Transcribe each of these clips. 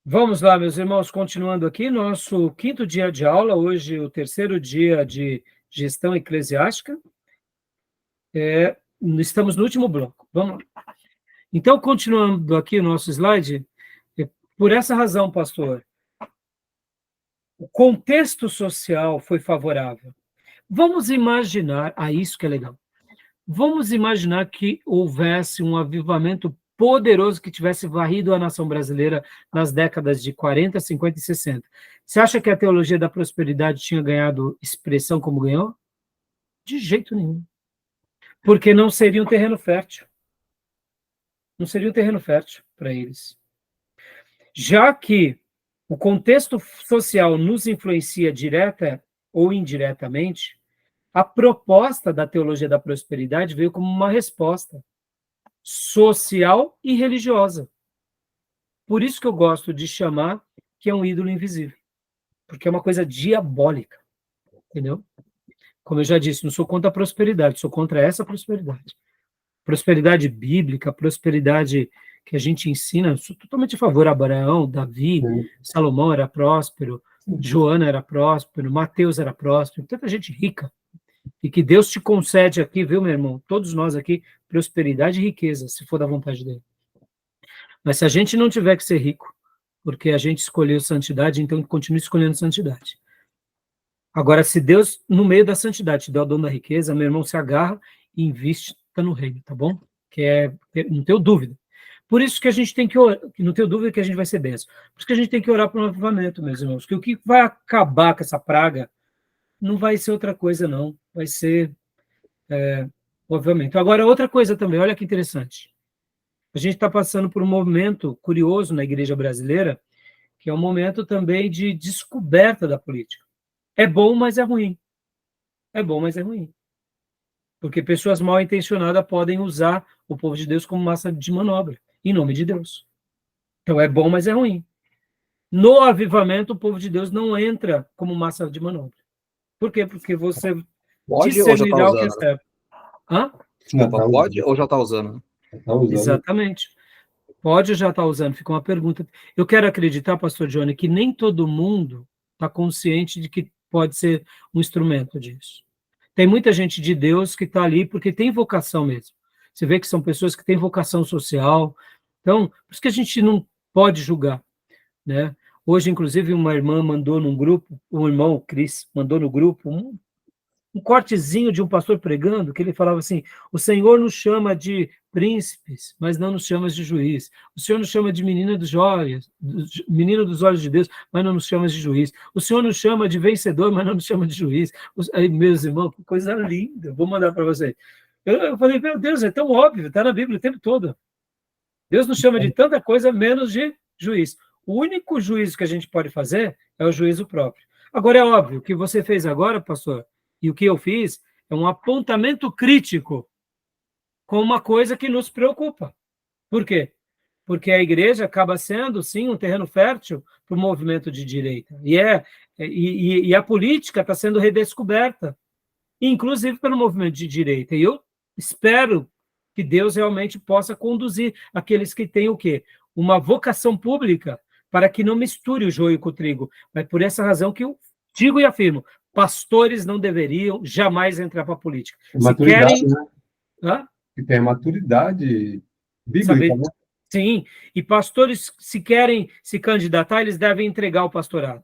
Vamos lá, meus irmãos, continuando aqui, nosso quinto dia de aula, hoje o terceiro dia de gestão eclesiástica. Estamos no último bloco. Vamos lá. Então, continuando aqui o nosso slide, por essa razão, pastor, o contexto social foi favorável. Vamos imaginar, isso que é legal, vamos imaginar que houvesse um avivamento poderoso que tivesse varrido a nação brasileira nas décadas de 40, 50 e 60. Você acha que a teologia da prosperidade tinha ganhado expressão como ganhou? De jeito nenhum. Porque não seria um terreno fértil. Não seria um terreno fértil para eles. Já que o contexto social nos influencia direta ou indiretamente, a proposta da teologia da prosperidade veio como uma resposta social e religiosa. Por isso que eu gosto de chamar que é um ídolo invisível, porque é uma coisa diabólica, entendeu? Como eu já disse, não sou contra a prosperidade, sou contra essa prosperidade. Prosperidade bíblica, prosperidade que a gente ensina, sou totalmente a favor. Abraão, Davi, Salomão era próspero, Joana era próspero, Mateus era próspero, tanta gente rica. E que Deus te concede aqui, viu, meu irmão? Todos nós aqui, prosperidade e riqueza, se for da vontade dele. Mas se a gente não tiver que ser rico, porque a gente escolheu santidade, então continue escolhendo santidade. Agora, se Deus, no meio da santidade, te deu o dom da riqueza, meu irmão, se agarra e invista no reino, tá bom? Não tenho dúvida. Por isso que a gente tem que orar, não tenho dúvida que a gente vai ser benção. Por isso que a gente tem que orar por um avivamento, meus irmãos, que o que vai acabar com essa praga não vai ser outra coisa, não. Vai ser o avivamento. Agora, outra coisa também, olha que interessante. A gente está passando por um momento curioso na igreja brasileira, que é um momento também de descoberta da política. É bom, mas é ruim. É bom, mas é ruim. Porque pessoas mal intencionadas podem usar o povo de Deus como massa de manobra, em nome de Deus. Então é bom, mas é ruim. No avivamento, o povo de Deus não entra como massa de manobra. Por quê? Porque você pode ou já está discernirá o que é usando? certo. Hã? Desculpa, pode ou já está usando? Tá usando. Exatamente. Pode ou já está usando? Fica uma pergunta. Eu quero acreditar, pastor Johnny, que nem todo mundo está consciente de que pode ser um instrumento disso. Tem muita gente de Deus que está ali porque tem vocação mesmo. Você vê que são pessoas que têm vocação social. Então, por isso que a gente não pode julgar, né? Hoje, inclusive, uma irmã mandou num grupo, um irmão, Cris, mandou no grupo um cortezinho de um pastor pregando, que ele falava assim: o Senhor nos chama de príncipes, mas não nos chama de juiz. O Senhor nos chama de menino dos olhos de Deus, mas não nos chama de juiz. O Senhor nos chama de vencedor, mas não nos chama de juiz. Aí, meus irmãos, que coisa linda. Vou mandar para vocês. Eu falei, meu Deus, é tão óbvio, está na Bíblia o tempo todo. Deus nos chama de tanta coisa, menos de juiz. O único juízo que a gente pode fazer é o juízo próprio. Agora, é óbvio, o que você fez agora, pastor, e o que eu fiz, é um apontamento crítico com uma coisa que nos preocupa. Por quê? Porque a igreja acaba sendo, sim, um terreno fértil para o movimento de direita. E a política está sendo redescoberta, inclusive pelo movimento de direita. E eu espero que Deus realmente possa conduzir aqueles que têm o quê? Uma vocação pública para que não misture o joio com o trigo. Mas por essa razão que eu digo e afirmo, pastores não deveriam jamais entrar para a política. Se querem... né? Hã? Que tem a maturidade bíblica, Saber... né? Sim, e pastores, se querem se candidatar, eles devem entregar o pastorado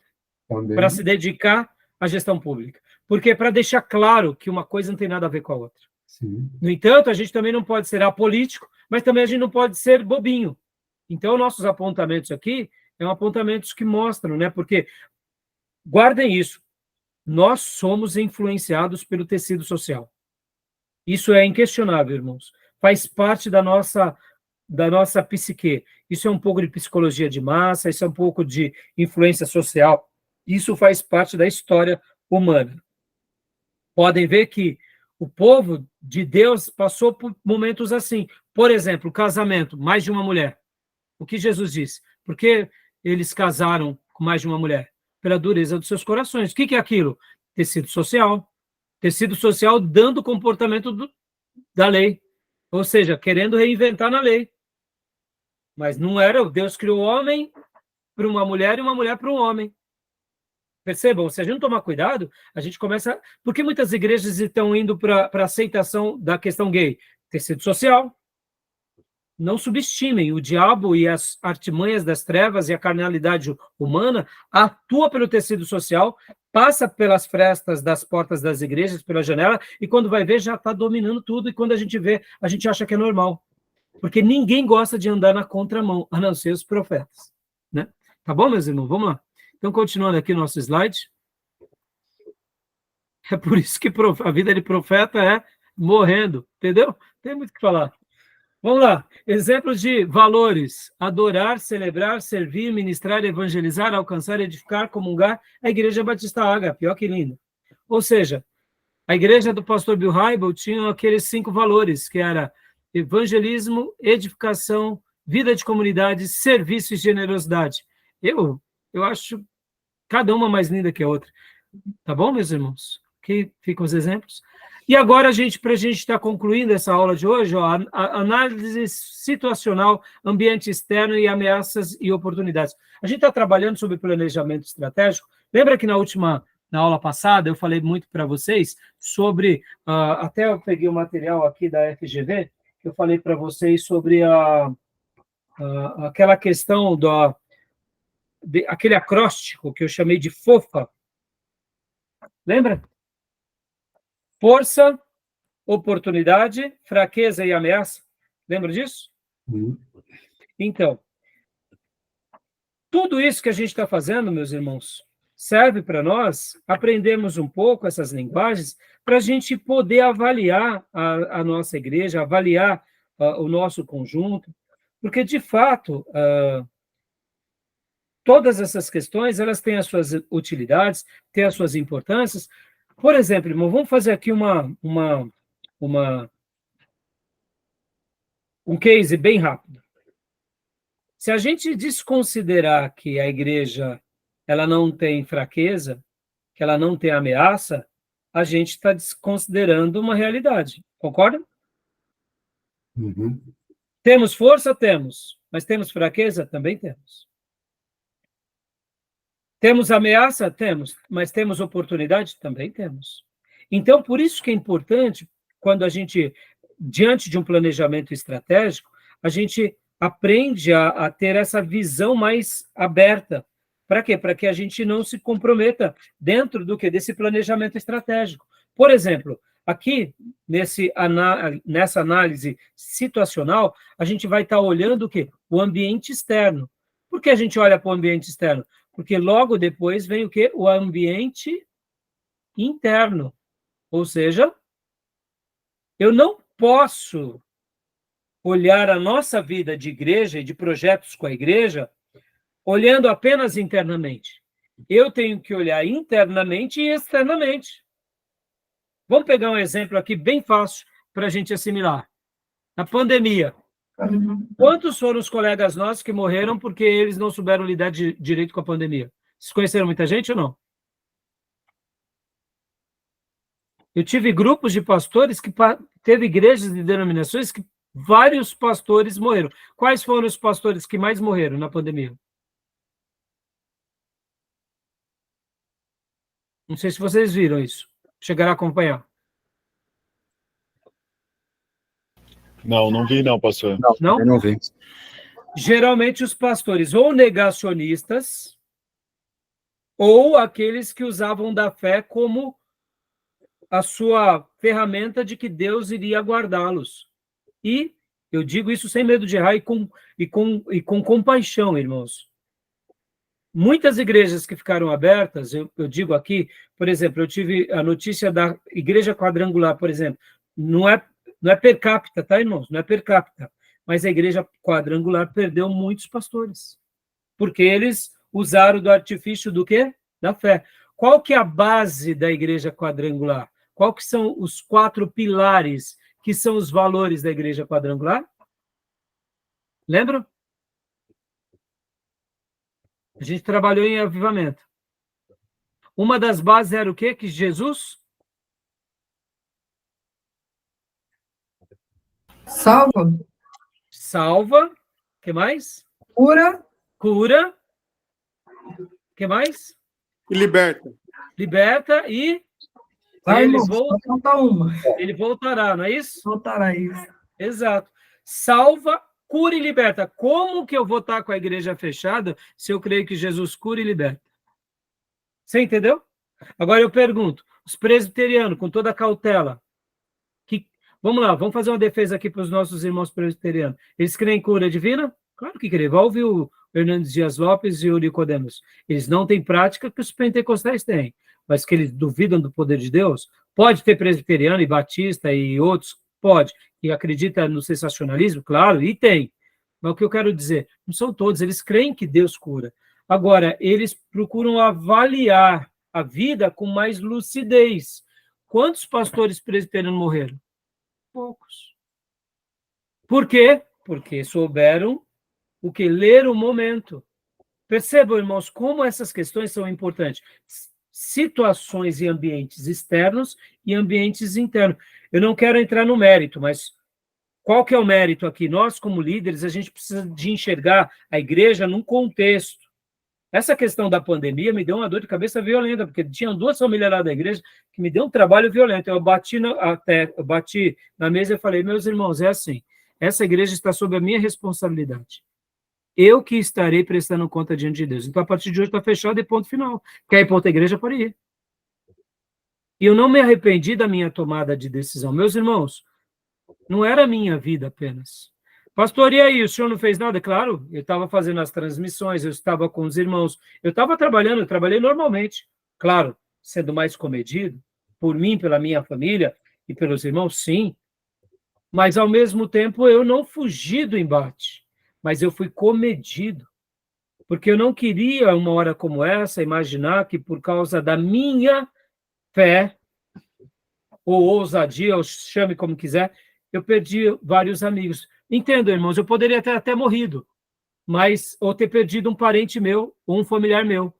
para se dedicar à gestão pública. Porque para deixar claro que uma coisa não tem nada a ver com a outra. Sim. No entanto, a gente também não pode ser apolítico, mas também a gente não pode ser bobinho. Então, nossos apontamentos aqui são apontamentos que mostram, né? Porque, guardem isso, nós somos influenciados pelo tecido social. Isso é inquestionável, irmãos. Faz parte da nossa psique. Isso é um pouco de psicologia de massa, isso é um pouco de influência social. Isso faz parte da história humana. Podem ver que o povo de Deus passou por momentos assim. Por exemplo, casamento, mais de uma mulher. O que Jesus disse? Por que eles casaram com mais de uma mulher? Pela dureza dos seus corações. O que é aquilo? Tecido social. Tecido social dando o comportamento da lei. Ou seja, querendo reinventar na lei. Mas não era, Deus criou o homem para uma mulher e uma mulher para um homem. Percebam, se a gente não tomar cuidado, a gente começa... Por que muitas igrejas estão indo para a aceitação da questão gay? Tecido social. Não subestimem, o diabo e as artimanhas das trevas e a carnalidade humana atua pelo tecido social, passa pelas frestas das portas das igrejas, pela janela, e quando vai ver, já está dominando tudo, e quando a gente vê, a gente acha que é normal. Porque ninguém gosta de andar na contramão, a não ser os profetas. Né? Tá bom, meus irmãos? Vamos lá. Então, continuando aqui o nosso slide. É por isso que a vida de profeta é morrendo, entendeu? Tem muito o que falar. Vamos lá. Exemplos de valores: adorar, celebrar, servir, ministrar, evangelizar, alcançar, edificar, comungar. A Igreja Batista Ágape, olha que lindo. Ou seja, a igreja do pastor Bill Hybels tinha aqueles 5 valores, que era evangelismo, edificação, vida de comunidade, serviço e generosidade. Eu acho cada uma mais linda que a outra. Tá bom, meus irmãos? Aqui ficam os exemplos. E agora, para a gente estar concluindo essa aula de hoje, ó, a análise situacional, ambiente externo e ameaças e oportunidades. A gente está trabalhando sobre planejamento estratégico. Lembra que na aula passada, eu falei muito para vocês sobre, até eu peguei o material aqui da FGV, que eu falei para vocês sobre aquela questão aquele acróstico que eu chamei de FOFA. Lembra? Força, oportunidade, fraqueza e ameaça. Lembra disso? Então, tudo isso que a gente está fazendo, meus irmãos, serve para nós aprendermos um pouco essas linguagens para a gente poder avaliar a nossa igreja, avaliar o nosso conjunto, porque, de fato, todas essas questões elas têm as suas utilidades, têm as suas importâncias. Por exemplo, irmão, vamos fazer aqui um case bem rápido. Se a gente desconsiderar que a igreja ela não tem fraqueza, que ela não tem ameaça, a gente está desconsiderando uma realidade. Concorda? Uhum. Temos força? Temos. Mas temos fraqueza? Também temos. Temos ameaça? Temos. Mas temos oportunidade? Também temos. Então, por isso que é importante, quando a gente, diante de um planejamento estratégico, a gente aprende a ter essa visão mais aberta. Para quê? Para que a gente não se comprometa dentro desse planejamento estratégico. Por exemplo, aqui, nessa análise situacional, a gente vai estar olhando o quê? O ambiente externo. Por que a gente olha para o ambiente externo? Porque logo depois vem o quê? O ambiente interno. Ou seja, eu não posso olhar a nossa vida de igreja e de projetos com a igreja olhando apenas internamente. Eu tenho que olhar internamente e externamente. Vamos pegar um exemplo aqui bem fácil para a gente assimilar. Na pandemia, quantos foram os colegas nossos que morreram porque eles não souberam lidar direito com a pandemia? Vocês conheceram muita gente ou não? Eu tive grupos de pastores que teve igrejas e denominações que vários pastores morreram. Quais foram os pastores que mais morreram na pandemia? Não sei se vocês viram isso. Chegaram a acompanhar. Não vi não, pastor. Não? Eu não vi. Geralmente os pastores ou negacionistas ou aqueles que usavam da fé como a sua ferramenta de que Deus iria guardá-los. E eu digo isso sem medo de errar e com compaixão, irmãos. Muitas igrejas que ficaram abertas, eu digo aqui, por exemplo, eu tive a notícia da igreja quadrangular, por exemplo, não é per capita, tá, irmãos? Não é per capita, mas a igreja quadrangular perdeu muitos pastores, porque eles usaram do artifício do quê? Da fé. Qual que é a base da igreja quadrangular? Qual que são os 4 pilares que são os valores da igreja quadrangular? Lembram? A gente trabalhou em avivamento. Uma das bases era o quê? Que Jesus Salva, salva, o que mais? cura Cura O que mais? E liberta. Liberta e Vai, ele, irmão, só falta uma. ele voltará, não é isso? Voltará isso. Exato. Salva, cura e liberta. Como que eu vou estar com a igreja fechada se eu creio que Jesus cura e liberta? Você entendeu? Agora eu pergunto, os presbiterianos, com toda a cautela, vamos lá, vamos fazer uma defesa aqui para os nossos irmãos presbiterianos. Eles creem em cura divina? Claro que creem. Vai ouvir o Hernandes Dias Lopes e o Nicodemos. Eles não têm prática que os pentecostais têm, mas que eles duvidam do poder de Deus. Pode ter presbiteriano e batista e outros, pode, que acredita no sensacionalismo, claro, e tem. Mas o que eu quero dizer, não são todos, eles creem que Deus cura. Agora, eles procuram avaliar a vida com mais lucidez. Quantos pastores presbiterianos morreram? Poucos. Por quê? Porque souberam o que? Ler o momento. Percebam, irmãos, como essas questões são importantes. Situações e ambientes externos e ambientes internos. Eu não quero entrar no mérito, mas qual que é o mérito aqui? Nós, como líderes, a gente precisa de enxergar a igreja num contexto. Essa questão da pandemia me deu uma dor de cabeça violenta, porque tinham 2 famílias lá da igreja que me deu um trabalho violento. Eu bati na mesa e falei, meus irmãos, é assim, essa igreja está sob a minha responsabilidade. Eu que estarei prestando conta diante de Deus. Então, a partir de hoje está fechado e ponto final. Quer ir para outra igreja, pode ir. E eu não me arrependi da minha tomada de decisão. Meus irmãos, não era a minha vida apenas. Pastor, e aí, o senhor não fez nada? Claro, eu estava fazendo as transmissões, eu estava com os irmãos, eu estava trabalhando, eu trabalhei normalmente. Claro, sendo mais comedido, por mim, pela minha família e pelos irmãos, sim. Mas, ao mesmo tempo, eu não fugi do embate, mas eu fui comedido. Porque eu não queria, uma hora como essa, imaginar que, por causa da minha fé, ou ousadia, ou chame como quiser, eu perdi vários amigos. Entendo, irmãos, eu poderia ter até morrido, ou ter perdido um parente meu, ou um familiar meu,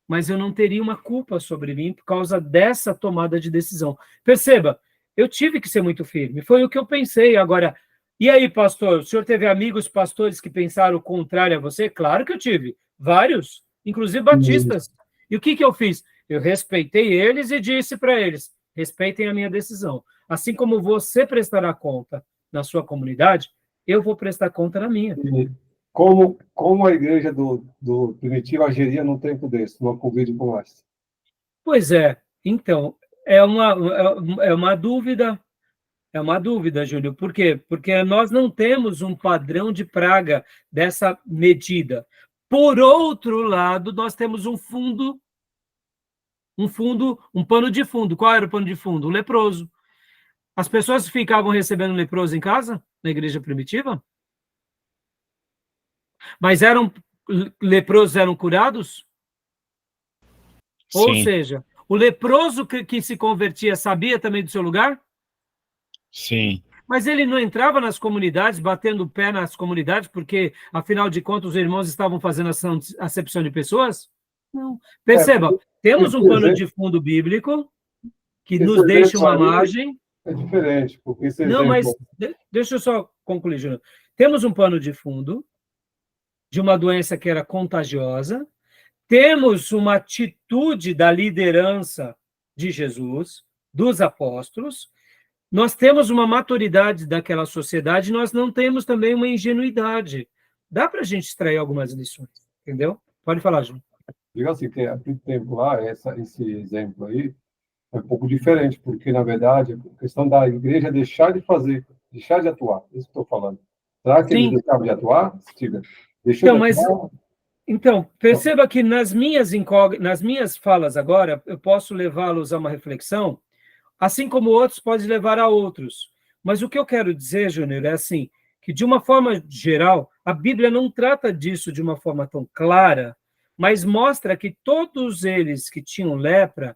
mas eu não teria uma culpa sobre mim por causa dessa tomada de decisão. Perceba, eu tive que ser muito firme, foi o que eu pensei. Agora, e aí, pastor, o senhor teve amigos pastores que pensaram o contrário a você? Claro que eu tive, vários, inclusive batistas. E o que eu fiz? Eu respeitei eles e disse para eles, respeitem a minha decisão. Assim como você prestará conta na sua comunidade, eu vou prestar conta na minha. E como a igreja do Primitivo agiria num tempo desse, numa Covid como essa? Pois é, então, é uma dúvida, Júlio. Por quê? Porque nós não temos um padrão de praga dessa medida. Por outro lado, nós temos um pano de fundo. Qual era o pano de fundo? O leproso. As pessoas ficavam recebendo leproso em casa, na igreja primitiva? Mas leprosos eram curados? Sim. Ou seja, o leproso que se convertia sabia também do seu lugar? Sim. Mas ele não entrava nas comunidades, batendo o pé nas comunidades, porque, afinal de contas, os irmãos estavam fazendo acepção de pessoas? Não. Perceba, temos um pano de fundo bíblico que nos deixa uma margem. É diferente, porque esse Não, mas exemplo... deixa eu só concluir, Júnior. Temos um pano de fundo de uma doença que era contagiosa, temos uma atitude da liderança de Jesus, dos apóstolos, nós temos uma maturidade daquela sociedade, nós não temos também uma ingenuidade. Dá para a gente extrair algumas lições, entendeu? Pode falar, Júnior. Diga assim, que aquele tempo lá, esse exemplo aí, é um pouco diferente, porque, na verdade, a questão da igreja é deixar de fazer, deixar de atuar. É isso que eu estou falando. Será que eles deixavam de atuar? Stiga? Então, perceba que nas minhas falas agora, eu posso levá-los a uma reflexão, assim como outros podem levar a outros. Mas o que eu quero dizer, Júnior, é assim, que de uma forma geral, a Bíblia não trata disso de uma forma tão clara, mas mostra que todos eles que tinham lepra,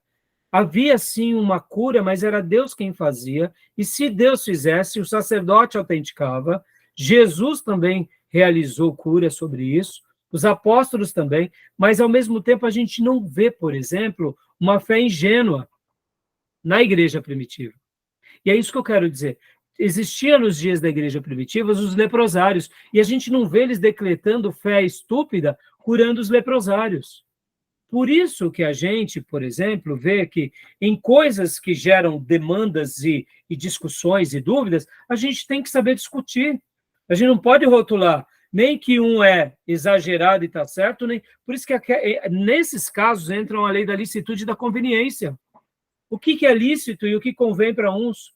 havia sim uma cura, mas era Deus quem fazia, e se Deus fizesse, o sacerdote autenticava, Jesus também realizou cura sobre isso, os apóstolos também, mas ao mesmo tempo a gente não vê, por exemplo, uma fé ingênua na igreja primitiva. E é isso que eu quero dizer. Existia nos dias da igreja primitiva os leprosários, e a gente não vê eles decretando fé estúpida, curando os leprosários. Por isso que a gente, por exemplo, vê que em coisas que geram demandas e discussões e dúvidas, a gente tem que saber discutir. A gente não pode rotular nem que um é exagerado e está certo, nem... Por isso que nesses casos entram a lei da licitude e da conveniência. O que é lícito e o que convém para uns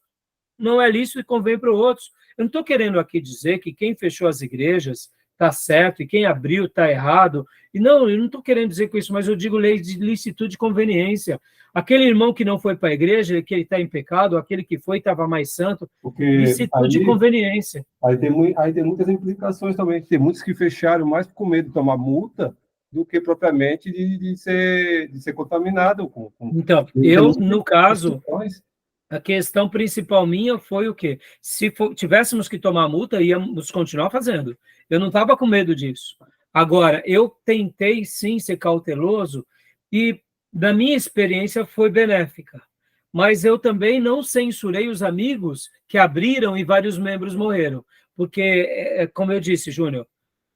não é lícito e convém para outros. Eu não estou querendo aqui dizer que quem fechou as igrejas está certo e quem abriu está errado. E não, eu não estou querendo dizer com isso, mas eu digo lei de licitude e conveniência. Aquele irmão que não foi para a igreja, que ele está em pecado, aquele que foi estava mais santo, Porque licitude e conveniência. Aí tem muitas implicações também. Tem muitos que fecharam mais com medo de tomar multa do que propriamente de ser contaminado. Então, eu, no caso, a questão principal minha foi o quê? Se tivéssemos que tomar multa, íamos continuar fazendo. Eu não estava com medo disso. Agora, eu tentei, sim, ser cauteloso e, da minha experiência, foi benéfica. Mas eu também não censurei os amigos que abriram e vários membros morreram. Porque, como eu disse, Júnior,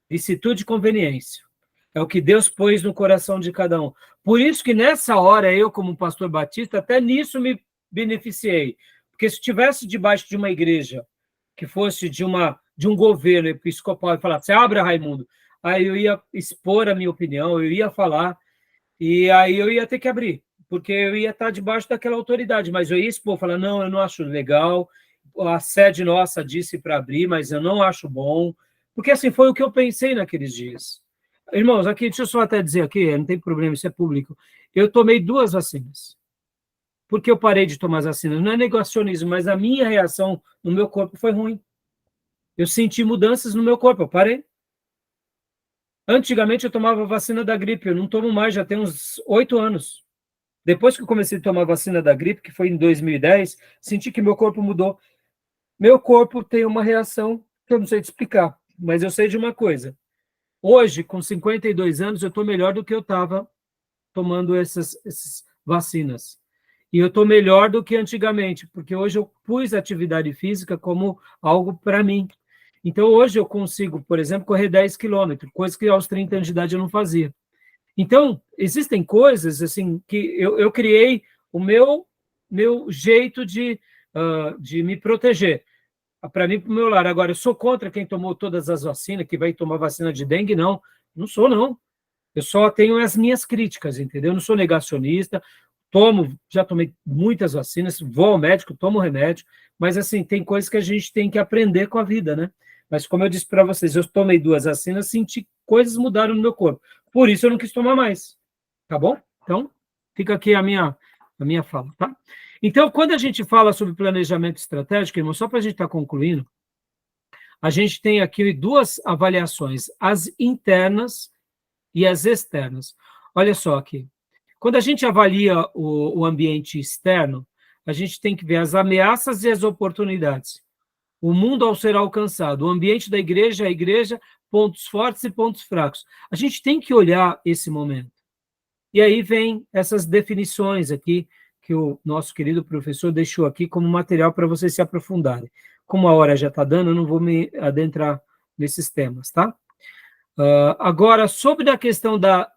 licitude e conveniência. É o que Deus pôs no coração de cada um. Por isso que, nessa hora, eu, como pastor batista, até nisso me beneficiei. Porque se estivesse debaixo de uma igreja que fosse de um governo episcopal e falasse, abra, Raimundo, aí eu ia expor a minha opinião, eu ia falar, e aí eu ia ter que abrir, porque eu ia estar debaixo daquela autoridade, mas eu ia expor, falar, não, eu não acho legal, a sede nossa disse para abrir, mas eu não acho bom, porque assim foi o que eu pensei naqueles dias. Irmãos, aqui, deixa eu só até dizer aqui, não tem problema, isso é público, eu tomei 2 vacinas. Por que eu parei de tomar as vacinas? Não é negacionismo, mas a minha reação no meu corpo foi ruim. Eu senti mudanças no meu corpo, eu parei. Antigamente eu tomava vacina da gripe, eu não tomo mais, já tem uns 8 anos. Depois que eu comecei a tomar vacina da gripe, que foi em 2010, senti que meu corpo mudou. Meu corpo tem uma reação que eu não sei te explicar, mas eu sei de uma coisa. Hoje, com 52 anos, eu estou melhor do que eu estava tomando essas vacinas. E eu estou melhor do que antigamente, porque hoje eu pus atividade física como algo para mim. Então, hoje eu consigo, por exemplo, correr 10 quilômetros, coisa que aos 30 anos de idade eu não fazia. Então, existem coisas assim que eu criei o meu jeito de me proteger. Para mim, para o meu lar. Agora, eu sou contra quem tomou todas as vacinas, que vai tomar vacina de dengue, não. Não sou, não. Eu só tenho as minhas críticas, entendeu? Eu não sou negacionista, já tomei muitas vacinas, vou ao médico, tomo remédio, mas, assim, tem coisas que a gente tem que aprender com a vida, né? Mas, como eu disse para vocês, eu tomei 2 vacinas, senti coisas mudaram no meu corpo. Por isso, eu não quis tomar mais. Tá bom? Então, fica aqui a minha fala, tá? Então, quando a gente fala sobre planejamento estratégico, irmão, só para a gente estar concluindo, a gente tem aqui 2 avaliações, as internas e as externas. Olha só aqui. Quando a gente avalia o ambiente externo, a gente tem que ver as ameaças e as oportunidades. O mundo ao ser alcançado, o ambiente da igreja, a igreja, pontos fortes e pontos fracos. A gente tem que olhar esse momento. E aí vem essas definições aqui que o nosso querido professor deixou aqui como material para vocês se aprofundarem. Como a hora já está dando, eu não vou me adentrar nesses temas, tá? Agora, sobre a questão da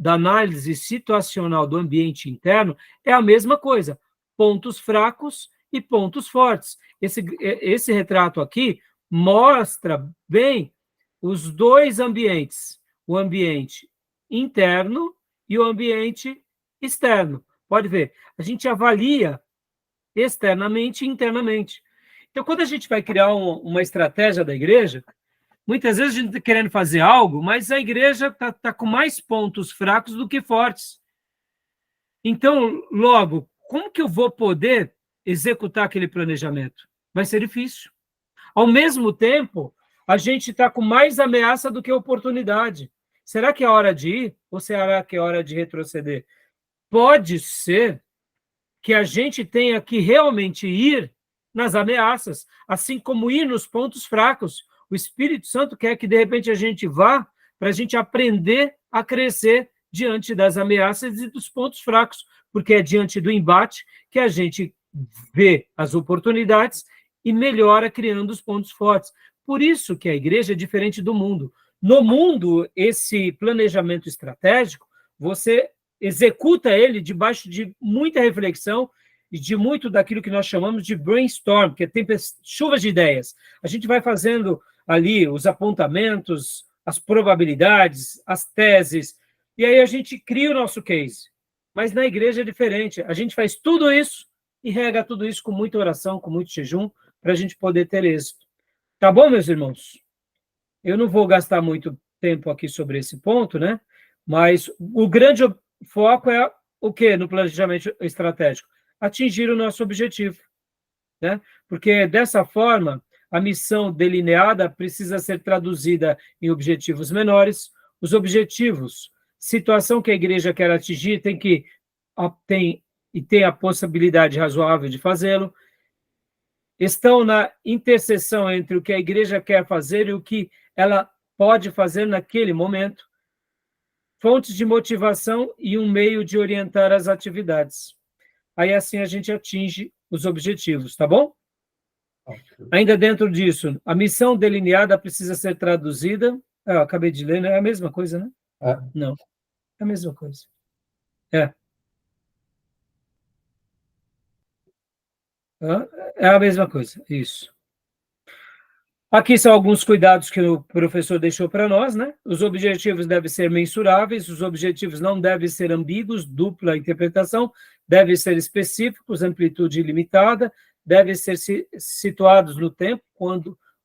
análise situacional do ambiente interno, é a mesma coisa, pontos fracos e pontos fortes. Esse retrato aqui mostra bem os 2 ambientes, o ambiente interno e o ambiente externo. Pode ver, a gente avalia externamente e internamente. Então, quando a gente vai criar uma estratégia da igreja, muitas vezes a gente está querendo fazer algo, mas a igreja está com mais pontos fracos do que fortes. Então, logo, como que eu vou poder executar aquele planejamento? Vai ser difícil. Ao mesmo tempo, a gente está com mais ameaça do que oportunidade. Será que é hora de ir ou será que é hora de retroceder? Pode ser que a gente tenha que realmente ir nas ameaças, assim como ir nos pontos fracos. O Espírito Santo quer que, de repente, a gente vá para a gente aprender a crescer diante das ameaças e dos pontos fracos, porque é diante do embate que a gente vê as oportunidades e melhora criando os pontos fortes. Por isso que a igreja é diferente do mundo. No mundo, esse planejamento estratégico você executa ele debaixo de muita reflexão e de muito daquilo que nós chamamos de brainstorm, que é chuvas de ideias. A gente vai fazendo ali os apontamentos, as probabilidades, as teses, e aí a gente cria o nosso case. Mas na igreja é diferente. A gente faz tudo isso e rega tudo isso com muita oração, com muito jejum, para a gente poder ter êxito. Tá bom, meus irmãos? Eu não vou gastar muito tempo aqui sobre esse ponto, né? Mas o grande foco é o quê no planejamento estratégico? Atingir o nosso objetivo, né? Porque dessa forma, a missão delineada precisa ser traduzida em objetivos menores. Os objetivos, situação que a igreja quer atingir, tem a possibilidade razoável de fazê-lo, estão na interseção entre o que a igreja quer fazer e o que ela pode fazer naquele momento, fontes de motivação e um meio de orientar as atividades. Aí assim a gente atinge os objetivos, tá bom? Ainda dentro disso, a missão delineada precisa ser traduzida. Eu acabei de ler, né? É a mesma coisa, né? Não, é a mesma coisa. É a mesma coisa, isso. Aqui são alguns cuidados que o professor deixou para nós, né? Os objetivos devem ser mensuráveis, os objetivos não devem ser ambíguos, dupla interpretação, devem ser específicos, amplitude ilimitada, devem ser situados no tempo,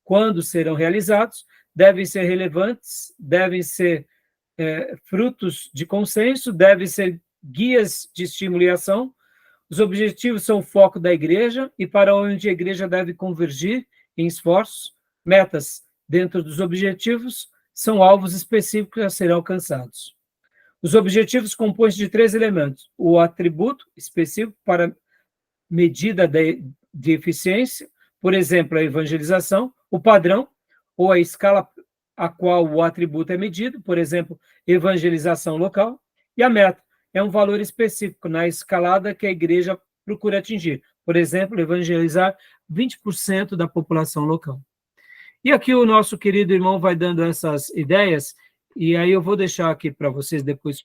quando serão realizados, devem ser relevantes, devem ser frutos de consenso, devem ser guias de estímulo e ação. Os objetivos são o foco da igreja e para onde a igreja deve convergir em esforços. Metas dentro dos objetivos são alvos específicos a serem alcançados. Os objetivos compõem-se de 3 elementos: o atributo específico para medida de eficiência, por exemplo, a evangelização, o padrão, ou a escala a qual o atributo é medido, por exemplo, evangelização local, e a meta é um valor específico na escalada que a igreja procura atingir, por exemplo, evangelizar 20% da população local. E aqui o nosso querido irmão vai dando essas ideias, e aí eu vou deixar aqui para vocês depois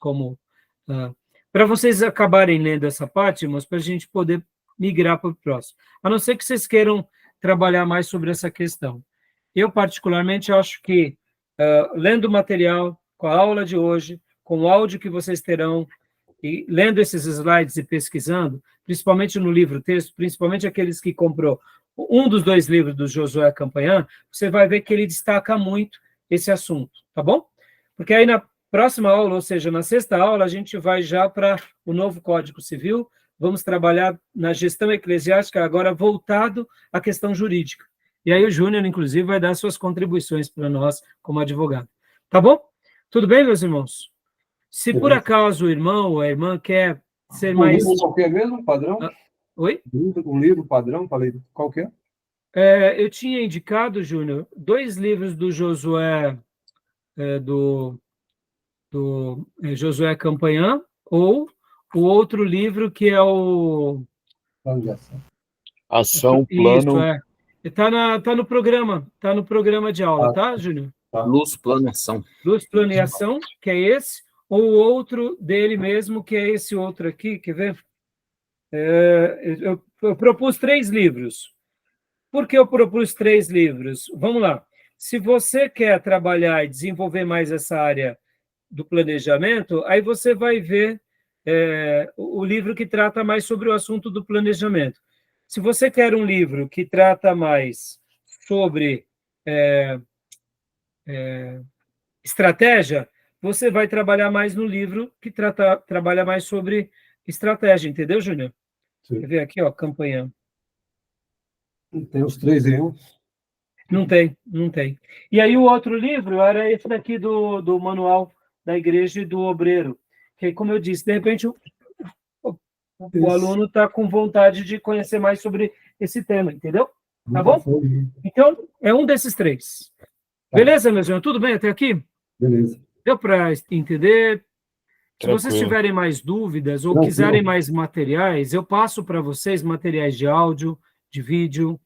para vocês acabarem lendo essa parte, irmãos, para a gente poder migrar para o próximo. A não ser que vocês queiram trabalhar mais sobre essa questão. Eu, particularmente, acho que, lendo o material, com a aula de hoje, com o áudio que vocês terão, e lendo esses slides e pesquisando, principalmente no livro-texto, principalmente aqueles que comprou um dos 2 livros do Josué Campanhã, você vai ver que ele destaca muito esse assunto, tá bom? Porque aí na próxima aula, ou seja, na 6ª aula, a gente vai já para o novo Código Civil, vamos trabalhar na gestão eclesiástica, agora voltado à questão jurídica. E aí o Júnior, inclusive, vai dar suas contribuições para nós como advogado. Tá bom? Tudo bem, meus irmãos? Se por acaso o irmão ou a irmã quer ser mais... livro qual que é mesmo, padrão? Oi? O livro padrão, falei, qual que é? Eu tinha indicado, Júnior, 2 livros do Josué, Josué Campanhã, ou o outro livro que é o... Plano de ação. Ação, plano. Isso, tá no programa de aula, tá, Júnior? Luz, plano e ação. Luz, plano e ação, que é esse, ou o outro dele mesmo, que é esse outro aqui, quer ver? Eu propus 3 livros. Por que eu propus 3 livros? Vamos lá. Se você quer trabalhar e desenvolver mais essa área do planejamento, aí você vai ver o livro que trata mais sobre o assunto do planejamento. Se você quer um livro que trata mais sobre estratégia, você vai trabalhar mais no livro que trabalha mais sobre estratégia, entendeu, Júnior? Quer ver aqui, ó, Campanhã. Tem os 3 em um? Não tem. E aí o outro livro era esse daqui do Manual da Igreja e do Obreiro, que, como eu disse, de repente o aluno está com vontade de conhecer mais sobre esse tema, entendeu? Tá bom? Então, é um desses 3. Beleza, meus irmãos? Tudo bem até aqui? Beleza. Deu para entender? Se Tranquilo. vocês tiverem mais dúvidas ou quiserem mais materiais, eu passo para vocês materiais de áudio, de vídeo,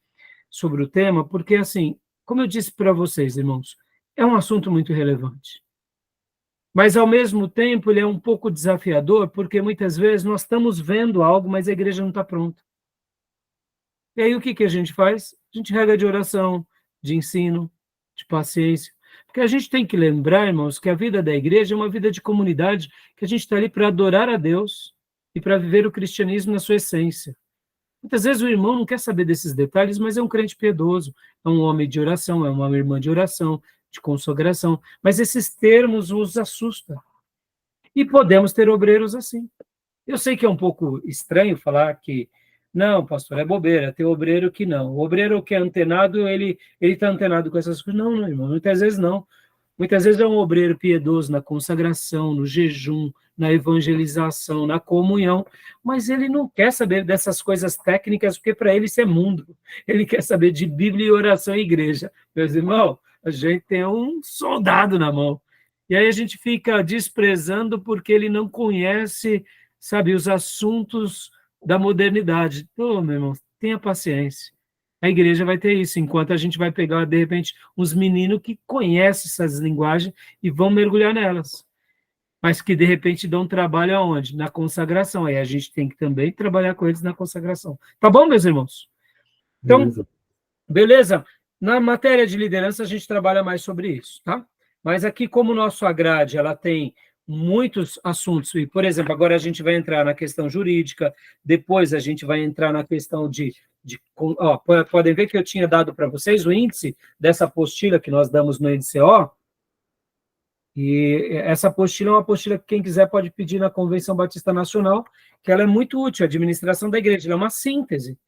sobre o tema, porque, assim, como eu disse para vocês, irmãos, é um assunto muito relevante. Mas, ao mesmo tempo, ele é um pouco desafiador, porque muitas vezes nós estamos vendo algo, mas a igreja não está pronta. E aí, o que a gente faz? A gente rega de oração, de ensino, de paciência. Porque a gente tem que lembrar, irmãos, que a vida da igreja é uma vida de comunidade, que a gente está ali para adorar a Deus e para viver o cristianismo na sua essência. Muitas vezes o irmão não quer saber desses detalhes, mas é um crente piedoso, é um homem de oração, é uma irmã de oração, de consagração. Mas esses termos os assustam. E podemos ter obreiros assim. Eu sei que é um pouco estranho falar que, não, pastor, é bobeira, tem obreiro que não. O obreiro que é antenado, ele está antenado com essas coisas. Não, irmão, muitas vezes não. Muitas vezes é um obreiro piedoso na consagração, no jejum, na evangelização, na comunhão, mas ele não quer saber dessas coisas técnicas, porque para ele isso é mundo. Ele quer saber de Bíblia e oração e igreja. Meus irmãos, a gente tem um soldado na mão. E aí a gente fica desprezando porque ele não conhece, sabe, os assuntos da modernidade. Meu irmão, tenha paciência. A igreja vai ter isso, enquanto a gente vai pegar, de repente, uns meninos que conhecem essas linguagens e vão mergulhar nelas. Mas que, de repente, dão trabalho aonde? Na consagração. Aí a gente tem que também trabalhar com eles na consagração. Tá bom, meus irmãos? Então, beleza? Na matéria de liderança, a gente trabalha mais sobre isso, tá? Mas aqui, como o nosso agrade, ela tem muitos assuntos, e, por exemplo, agora a gente vai entrar na questão jurídica, depois a gente vai entrar na questão podem ver que eu tinha dado para vocês o índice dessa apostila que nós damos no NCO, e essa apostila é uma apostila que quem quiser pode pedir na Convenção Batista Nacional, que ela é muito útil, a administração da igreja, ela é uma síntese.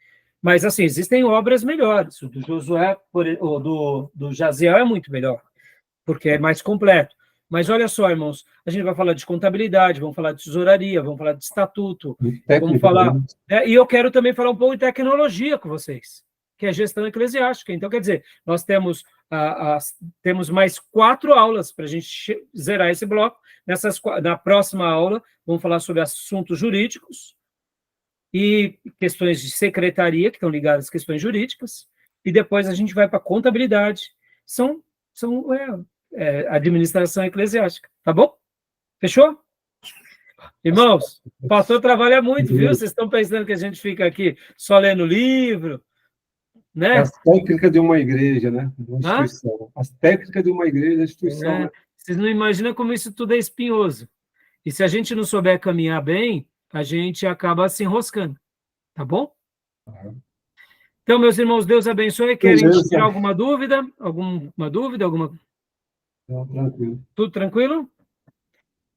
Mas, assim, existem obras melhores, o do Josué, do Jaziel é muito melhor, porque é mais completo. Mas olha só, irmãos, a gente vai falar de contabilidade, vamos falar de tesouraria, vamos falar de estatuto, vamos falar... E eu quero também falar um pouco de tecnologia com vocês, que é gestão eclesiástica. Então, quer dizer, nós temos mais 4 aulas para a gente zerar esse bloco. Na próxima aula, vamos falar sobre assuntos jurídicos e questões de secretaria, que estão ligadas às questões jurídicas, e depois a gente vai para contabilidade. São administração eclesiástica, tá bom? Fechou? Irmãos, o pastor trabalha muito, viu? Vocês estão pensando que a gente fica aqui só lendo livro, né? As técnicas de uma igreja, né? De uma instituição. As técnicas de uma igreja, instituição. Né? Vocês não imaginam como isso tudo é espinhoso. E se a gente não souber caminhar bem, a gente acaba se enroscando, tá bom? Então, meus irmãos, Deus abençoe. Querem tirar alguma dúvida? Alguma dúvida? Não, tranquilo. Tudo tranquilo?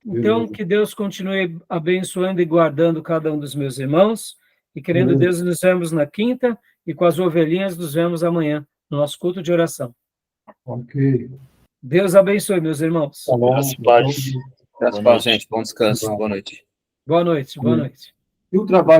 Então, que Deus continue abençoando e guardando cada um dos meus irmãos. E, querendo Deus, nos vemos na quinta e com as ovelhinhas nos vemos amanhã, no nosso culto de oração. Ok. Deus abençoe, meus irmãos. Graças a Deus. Graças a Deus, gente. Bom descanso. Boa noite. Boa noite, boa noite. E o trabalho